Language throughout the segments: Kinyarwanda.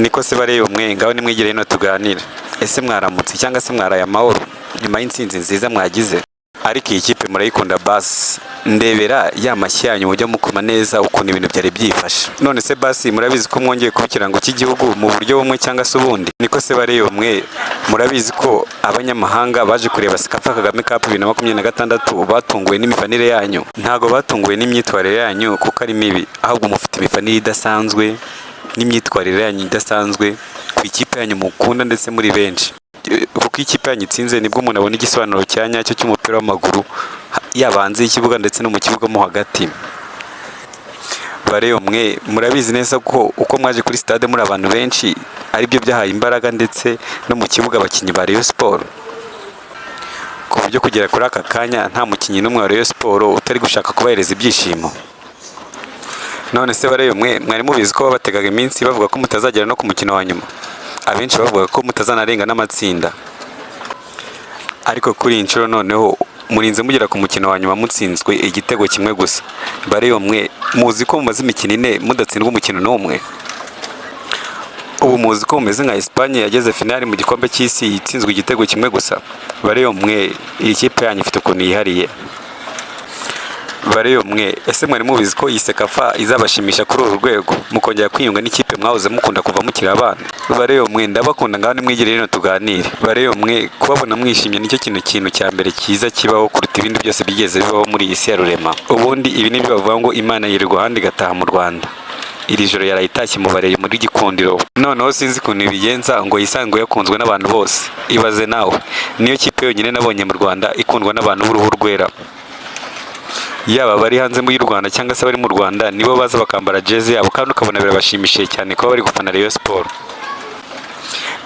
niko se bareye umwe ngaho nimwigire hino tuganira. Ese mwaramutse cyangwa se mwaraye amahoro nyuma y'intsinzi nziza mwagize? Ariko iyi kipe murayikunda basi, ndebera ya mashyi yanyu mujya mukoma neza ukuntu ibintu byari byifashe. None se basi murabizi ko mwongeye kuba ikirango cy'igihugu mu buryo bumwe cyangwa se ubundi? Niko se bareye umwe murabizi ko abanyamahanga baje kureba Sekafa Kagame Cup 2026 batunguwe n'imifanire yanyu? Ntago batunguwe n'imyitwarire yanyu kuko ari mibi, ahubwo mufite imifanire idasanzwe n'imyitwarire yanyu idasanzwe ku ikipe yanyu mukunda ndetse muri benshi. Kuko ikipe yanyu itsinze nibwo umuntu abona igisobanuro cya nyacyo cy'umupira w'amaguru, yaba hanze y'ikibuga ndetse no mu kibuga mo hagati. Bareye umwe murabizi neza ko uko mwaje kuri stade muri abantu benshi aribyo byahaye imbaraga ndetse no mu kibuga abakinnyi ba Rayon Sport, ku buryo kugera kuri aka kanya nta mukinnyi n'umwe wa Rayon Sport utari gushaka kubahereza ibyishimo. None se bareye umwe mwari mubizi ko babategaga iminsi bavuga ko mutazagera no ku mukino wa nyuma? Abenshi bavuga ko mutazanarenga n'amatsinda, ariko kuri iyi nshuro noneho murinze mugera ku mukino wa nyuma mutsinzwe igitego kimwe gusa. Bareye umwe muzi ko mumaze imikino ine mudatsindwa umukino n'umwe. Ubu muzi ko mumeze nka Espagne yageze finali mu gikombe cy'isi itsinzwe igitego kimwe gusa. Bareye umwe iyi kipe yanyu ifite ukuntu yihariye. Bareye umwe ese mwari mubizi ko iyi Sekafa izabashimisha kuri uru rwego mukongera kwiyunga n'ikipe mwahoze mukunda kuva mukiri abana? Bareye umwe ndabakunda ngaho nimwigire hino tuganire. Bareye umwe kubabona mwishimye nicyo kintu cya mbere cyiza kibaho kuruta ibindi byose bigeze bibaho muri iyi si ya rurema. Ubundi ibi nibyo bavuga ngo Imana yirirwa ahandi igataha mu Rwanda. Iri joro yarayitashye mu Bareye muri Gikundiro, noneho sinzi ukuntu ibigenza ngo yisanzwe yakunzwe n'abantu bose. Ibaze nawe, niyo kipe yonyine nabonye mu Rwanda ikundwa n'abantu b'uruhu rwera. Yaba bari hanze mu Rwanda cyangwa se bari mu Rwanda nibo baza bakambara jezi yabo kandi ukabona birabashimishije cyane kuba bari gufana Rayon Sport.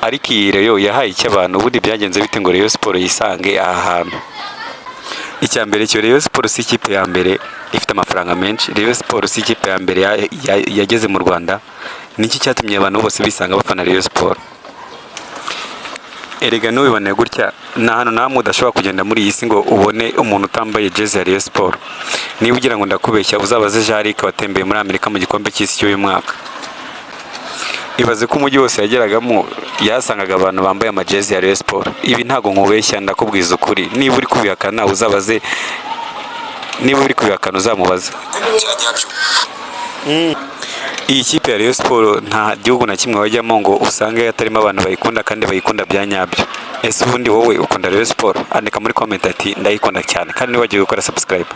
Ariko iyi Rayon yahaye icyo abantu, ubundi byagenze bite ngo Rayon Sport yisange aha hantu? Icya mbere cyo Rayon Sport si ikipe ya mbere ifite amafaranga menshi. Rayon Sport si ikipe ya mbere yageze mu Rwanda. Niki cyatumye abantu bose bisanga bafana Rayon Sport? Erega nubibone gutya na hano namwe udashobora kugenda muri iyi si ngo ubone umuntu utambaye jezi ya Rayon Sport. Niba ugira ngo ndakubeshya uzabaze Jarike watembeye muri Amerika mu gikombe cy'isi cy'uyu mwaka. Ibaze ko umujyi wose yageragamo yasangaga abantu bambaye amajezi ya Rayon Sport. Ibi ntago nkubeshya ndakubwiza ukuri. Niba uri kubihakana uzabaze, niba uri kubihakana uzamubaze. Iyi kipe ya Rayon Sport nta gihugu na kimwe wajyamo ngo usange yatarimo abantu bayikunda kandi bayikunda bya nyabyo. Ese ubundi wowe ukunda Rayon Sport? Andika muri comment ati ndayikunda cyane kandi nibagiwe gukora subscribe.